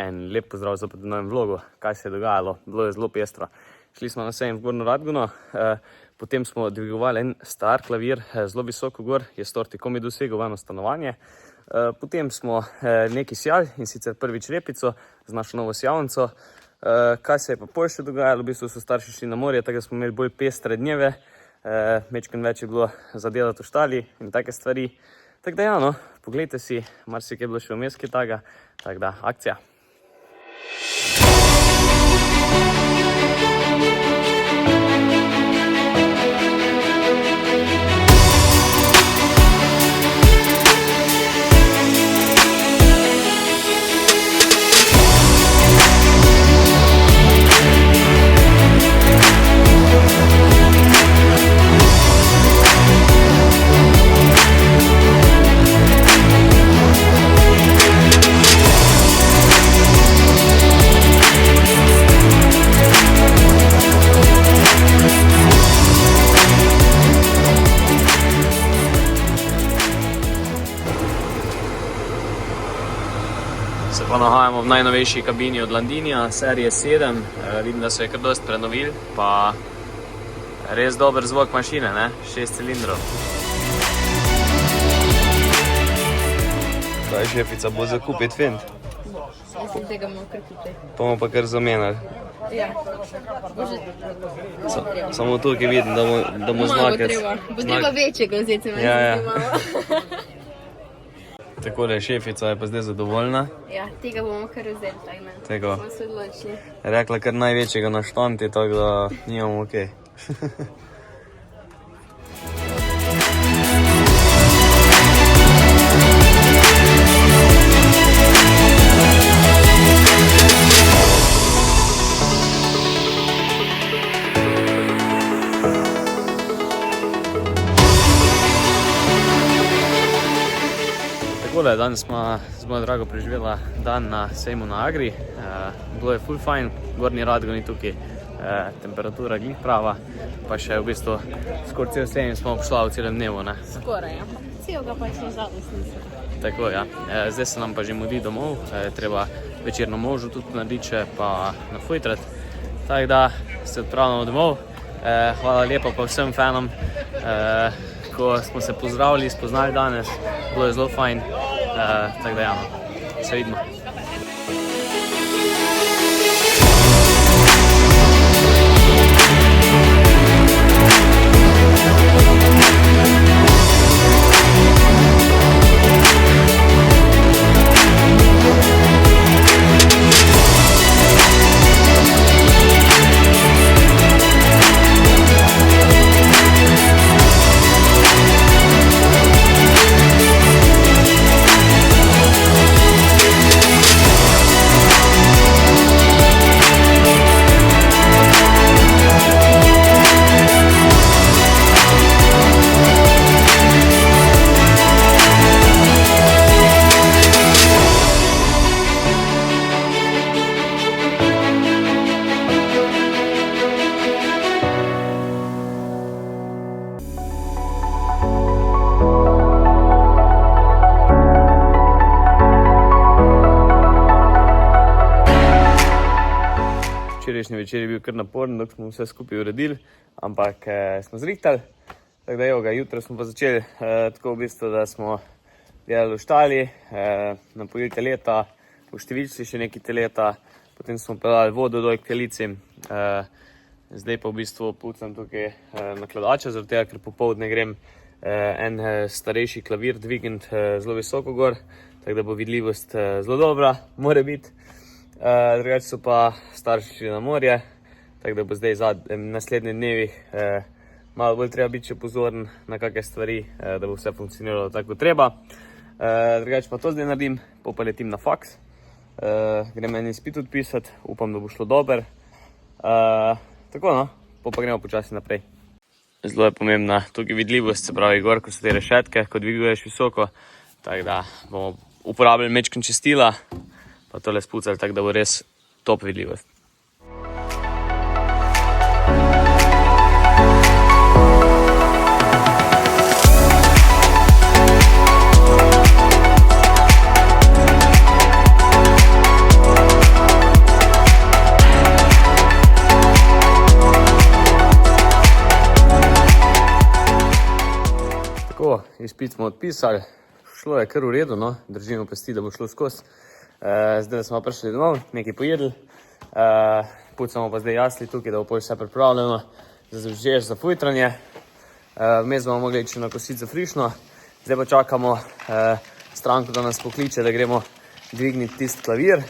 En lep pozdrav zopet v novem vlogu. Kaj se je dogajalo? Bilo je zelo pestro. Šli smo na sejem v Gornjo Radgono, potem smo dvigovali en star klavir zelo visoko gor, je Storti komaj dosegel v eno stanovanje. Potem smo nekaj sijali, in sicer prvič repico z našo novo sijavnico. Kaj se je pa pol še dogajalo? V bistvu so starši šli na morje, tako da smo imeli bolj pestre dneve. Mečken več je bilo zadelati v štali in take stvari. Tako da ja, no, poglejte si, marsikaj je bilo še vmes kaj takega. Tako da, akcija! Se pa nahajamo v najnovejši kabini od Landinija, serije 7. Vidim, da so je kar dosti prenovili, pa res dober zvok mašine, ne? 6 cilindrov. Kaj šefica, bo za kupiti fint? Mislim, tega bomo kar kupiti. Pa bomo pa kar zamenjali. Ja. Samo tukaj vidim, da mu znake... Bo treba večjega vzeti, meni se malo. Tako da šefica je pa zdaj zadovoljna. Ja, tega bomo kar vzeli, tako ne. Tako. Smo se odločili. Rekla kar največjega na štanti, tako da nimamo okej. Takole, danes smo z mojo drago preživela dan na sejmu na Agri. Bilo je ful fajn, Gornji Radgoni tukaj, temperatura glih prava, pa še v bistvu skoraj cel sejem smo obšla v celem dnevu, ne? Skoraj, ja. Celega pa smo zadnji. Tako, ja. Zdaj se nam pa že mudi domov, treba večerno možu tudi narediti še, pa nafujtrati. Tako da se odpravljamo domov. Hvala lepa pa vsem fanom, ko smo se pozdravili, spoznali danes, bilo je zelo fajn. Tako da ja, se vidimo. Včerajšnji večer je bil kar naporen, dok smo vse skupaj uredili, ampak smo zrihtali. Tako da evo ga, jutro smo pa začeli tako v bistvu, da smo delali v štali, napojili teleta, v številčci še nekaj teleta, potem smo pelali vodo dol k telicim. Zdaj pa v bistvu pucam tukaj nakladača, zaradi tega, ker popoldne grem en starejši klavir dvigniti zelo visoko gor, tako da bo vidljivost zelo dobra, mora biti. Drugače so pa starši šli na morje, tako da bo zdaj v naslednjih dnevih malo bolj treba biti še pozoren na kakšne stvari, da bo vse funkcioniralo tako treba. Drugače pa to zdaj naredim, pa letim na faks. Grem en izpit odpisati, upam, da bo šlo dobro. Tako no, pa gremo počasi naprej. Zelo je pomembna tukaj vidljivost, se pravi gor, ko so te rešetke, ko dviguješ visoko, tako da bomo uporabljali mečken čistila, pa tole spucali, tako da bo res top vidljivost. izpit smo odpisali, šlo je kar v redu, no, držimo pesti, da bo šlo skozi. Zdaj smo prišli domov, nekaj pojedli, pucamo pa zdaj jasli tukaj, da bo vse pripravljeno za zvečer, za futranje. Vmes bomo mogli iti na kositi za frišno, zdaj pa čakamo stranko, da nas pokliče, da gremo dvigniti tisti klavir.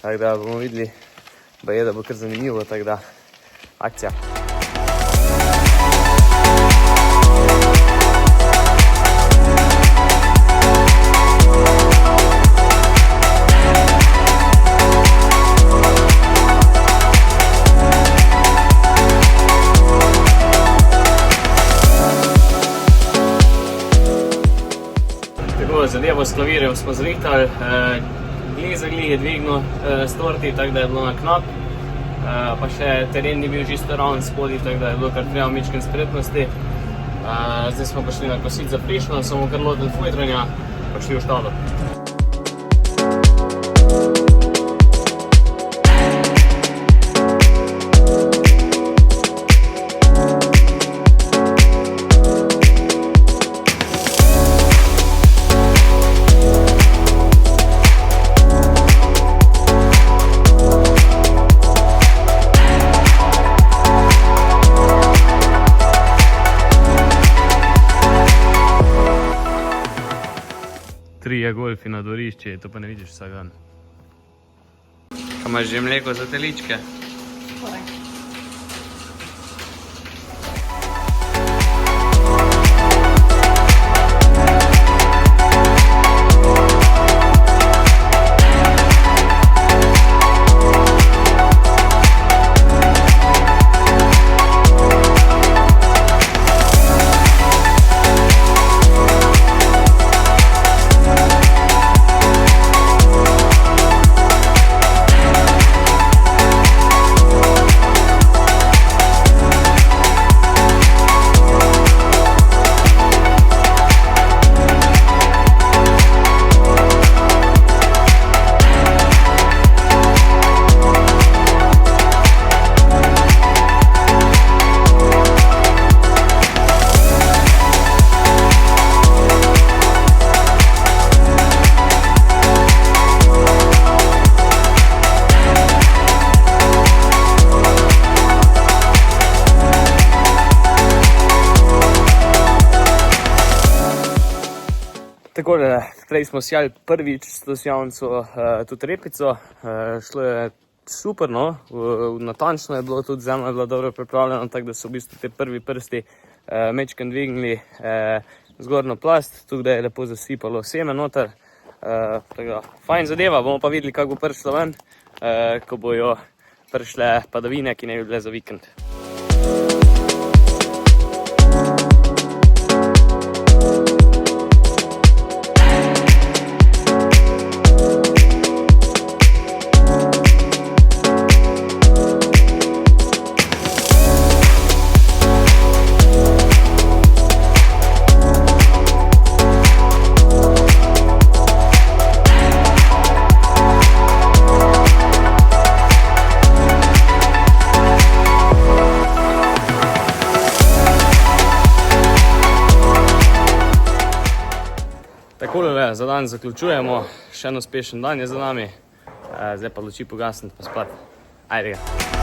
Tako da bomo videli, da bo kar zanimivo, tako da akcija. Zadevo s klavirjem smo zrihtali, glih je dvignil s torti, tako da je bilo na knap, pa še teren ni bil čisto ravn spodaj, tako da je bilo kar treba mičken spretnosti. Zdaj smo prišli na kositi za frišno, smo kar lotili futranja, pa šli v štalo. Trije golfi na dvorišče, to pa ne vidiš vsak dan. Kaj imaš že mleko za teličke? Takole, prej smo sjali prvič s to sjavnico tudi repico, šlo je super, no, natančno je bilo, tudi zemlja je bila dobro pripravljena, tako da so v bistvu te prvi prsti mečken dvignili zgornjo plast, tukaj da je lepo zasipalo seme noter, tako da fajn zadeva, bomo pa videli, kako bo prišlo ven, ko bojo prišle padavine, ki ne bi bile za vikend. Takole za dan zaključujemo, še en uspešen dan je za nami, zdaj pa luči pogasniti pa spati. Ajde ga.